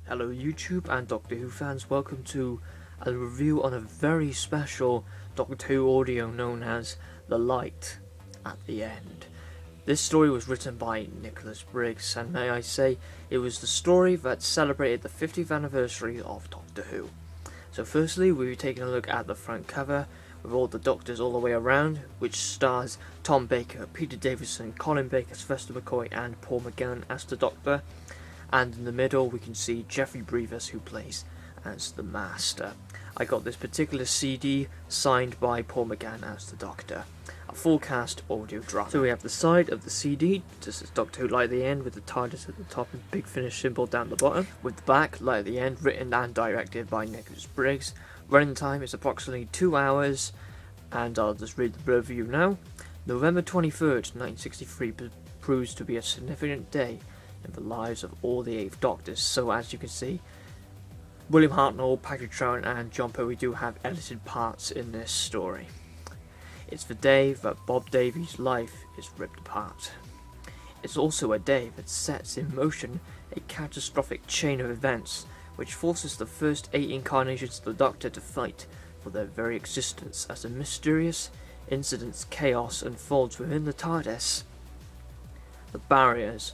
Hello YouTube and Doctor Who fans, welcome to a review on a very special Doctor Who audio known as The Light at the End. This story was written by Nicholas Briggs, and may I say, it was the story that celebrated the 50th anniversary of Doctor Who. So firstly, we'll be taking a look at the front cover with all the Doctors all the way around, which stars Tom Baker, Peter Davison, Colin Baker, Sylvester McCoy and Paul McGann as the Doctor. And in the middle we can see Jeffrey Brevis, who plays as the Master. I got this particular CD signed by Paul McGann as the Doctor. A full cast audio drama. So we have the side of the CD, just as Doctor Who Light at the End, with the TARDIS at the top and Big Finish symbol down the bottom. With the back, Light at the End, written and directed by Nicholas Briggs. Running time is approximately 2 hours, and I'll just read the review now. November 23rd, 1963 proves to be a significant day in the lives of all the 8th Doctors. So as you can see, William Hartnell, Patrick Troughton and John Pertwee do have edited parts in this story. It's the day that Bob Davies' life is ripped apart. It's also a day that sets in motion a catastrophic chain of events which forces the first 8 incarnations of the Doctor to fight for their very existence as a mysterious incident's chaos unfolds within the TARDIS. The barriers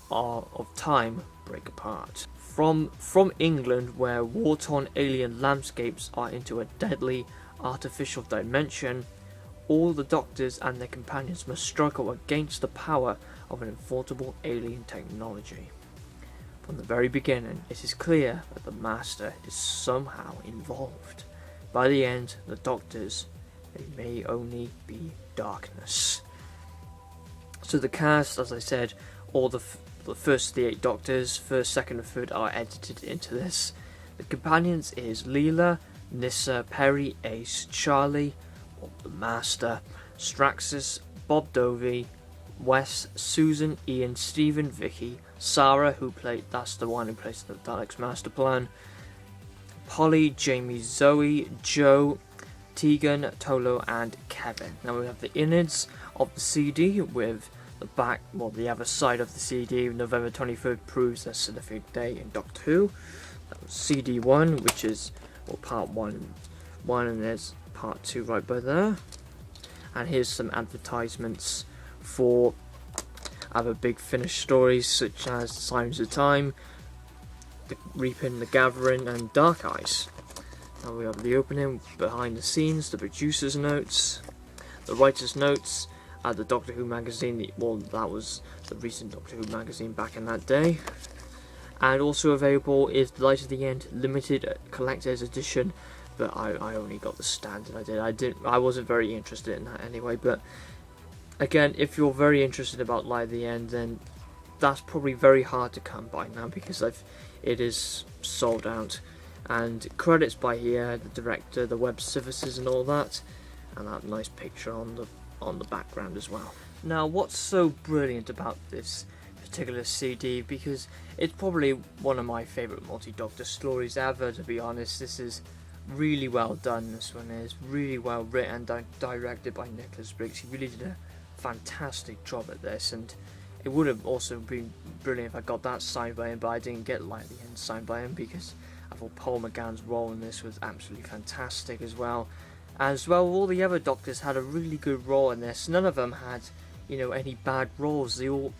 of time break apart. From England, where war-torn alien landscapes are into a deadly artificial dimension, all the Doctors and their companions must struggle against the power of an unfathomable alien technology. From the very beginning, it is clear that the Master is somehow involved. By the end, the Doctors, they may only be darkness. So the cast, as I said, all the first of the 8 Doctors, first, second and third, are edited into this. The companions is Leela, Nyssa, Perry, Ace, Charlie, the Master, Straxus, Bob Dovey, Wes, Susan, Ian, Stephen, Vicky, Sarah, that's the one who plays the Dalek's master plan, Polly, Jamie, Zoe, Joe, Tegan, Tolo and Kevin. Now we have the innards of the CD with the back, the other side of the CD. November 23rd proves a significant day in Doctor Who. That was CD 1, which is part 1, and there's part 2 right by there. And here's some advertisements for other Big Finish stories such as Signs of Time, The Reaping, The Gathering and Dark Eyes. Now we have the opening, behind the scenes, the producer's notes, the writer's notes, the Doctor Who magazine, that was the recent Doctor Who magazine back in that day. And also available is The Light at the End limited collector's edition, but I only got the standard. I wasn't very interested in that anyway, but again, if you're very interested about Light at the End, then that's probably very hard to come by now because it is sold out. And credits by here, the director, the web services and all that, and that nice picture on the background as well. Now, what's so brilliant about this particular CD, because it's probably one of my favourite multi-Doctor stories ever, to be honest. This is really well done. This one is really well written and directed by Nicholas Briggs. He really did a fantastic job at this, and it would have also been brilliant if I got that signed by him, but I didn't get Light at the End signed by him because I thought Paul McGann's role in this was absolutely fantastic as well. As well, all the other Doctors had a really good role in this. None of them had, any bad roles. They all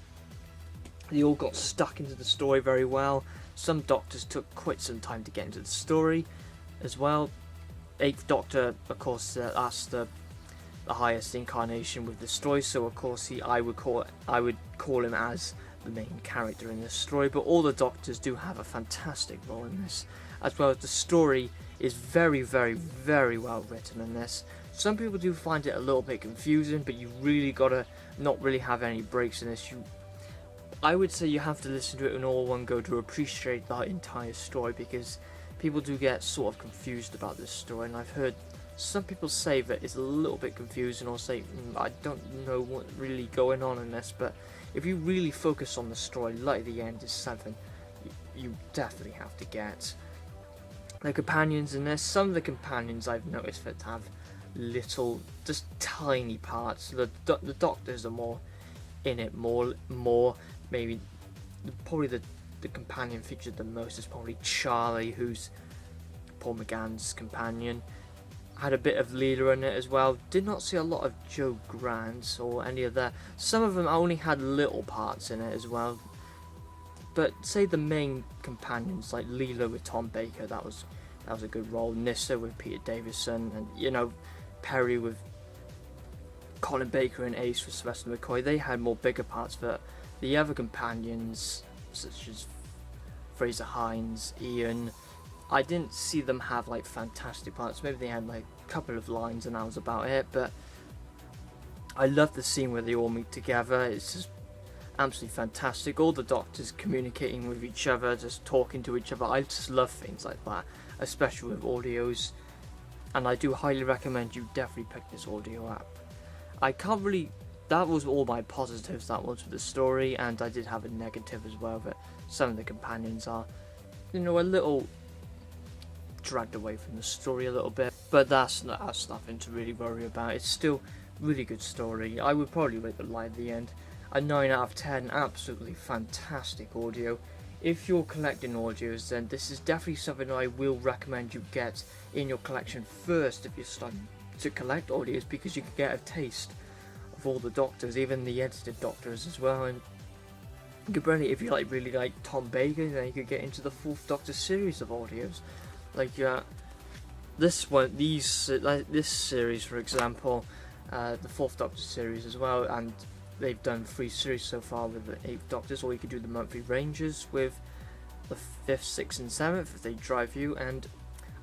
got stuck into the story very well. Some Doctors took quite some time to get into the story as well. 8th Doctor, of course, that's the highest incarnation with the story. So of course I would call him as the main character in this story. But all the Doctors do have a fantastic role in this, as well as the story is very, very, very well written in this. Some people do find it a little bit confusing, but you really gotta not really have any breaks in this. I would say you have to listen to it in all one go to appreciate the entire story, because people do get sort of confused about this story, and I've heard some people say that it's a little bit confusing, or say, I don't know what's really going on in this, but if you really focus on the story, Light at the End is something you definitely have to get. The companions in this, some of the companions I've noticed that have little, just tiny parts. The Doctors are more in it, more maybe probably the the companion featured the most is probably Charlie, who's Paul McGann's companion. Had a bit of Leela in it as well. Did not see a lot of Joe Grant or any of that. Some of them only had little parts in it as well. But say the main companions like Leela with Tom Baker, that was a good role. Nyssa with Peter Davison, and you know, Perry with Colin Baker and Ace with Sylvester McCoy. They had more bigger parts, but the other companions such as Fraser Hines, Ian, I didn't see them have like fantastic parts. Maybe they had like a couple of lines and that was about it, but I love the scene where they all meet together. It's just absolutely fantastic. All the Doctors communicating with each other, just talking to each other. I just love things like that, especially with audios, and I do highly recommend you definitely pick this audio app. I can't really, that was all my positives that was with the story, and I did have a negative as well, that some of the companions are, you know, a little dragged away from the story a little bit, but that's nothing to really worry about. It's still really good story. I would probably rate the light at the end a 9 out of 10. Absolutely fantastic audio. If you're collecting audios, then this is definitely something I will recommend you get in your collection first if you're starting to collect audios, because you can get a taste of all the Doctors, even the edited Doctors as well. And you could probably, if you really like Tom Baker, then you could get into the 4th Doctor series of audios. Like this series, for example, the 4th Doctor series as well, and they've done 3 series so far with the 8th Doctors, or you could do the monthly ranges with the 5th, 6th and 7th if they drive you, and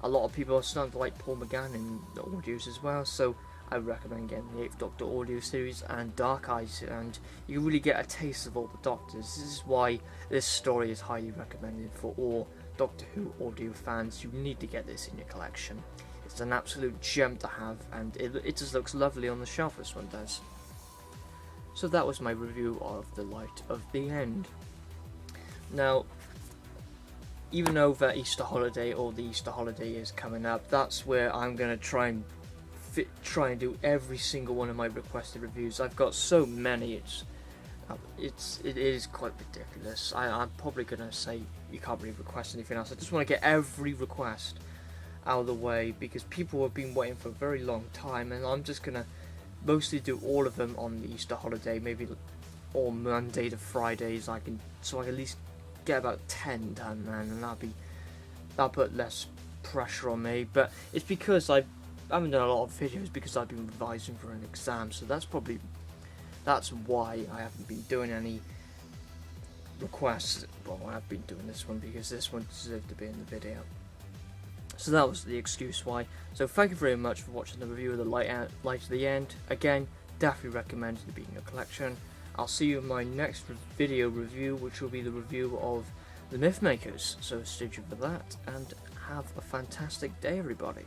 a lot of people are starting to like Paul McGann in the audios as well, so I recommend getting the 8th Doctor audio series and Dark Eyes, and you really get a taste of all the Doctors. This is why this story is highly recommended for all Doctor Who audio fans. You need to get this in your collection. It's an absolute gem to have, and it just looks lovely on the shelf, this one does. So that was my review of The Light of the End. Now, even though the Easter holiday or the Easter holiday is coming up, that's where I'm going to try and do every single one of my requested reviews. I've got so many, it is quite ridiculous. I'm probably going to say you can't really request anything else. I just want to get every request out of the way, because people have been waiting for a very long time, and I'm just going to mostly do all of them on the Easter holiday, maybe all Monday to Fridays, so I can at least get about 10 done, man, and that'll put less pressure on me. But it's because I haven't done a lot of videos because I've been revising for an exam, so that's why I haven't been doing any requests. Well, I've been doing this one because this one deserved to be in the video, so that was the excuse why. So thank you very much for watching the review of The Light of the End. Again, definitely recommend it to be in your collection. I'll see you in my next video review, which will be the review of The Mythmakers. So stay tuned for that, and have a fantastic day, everybody.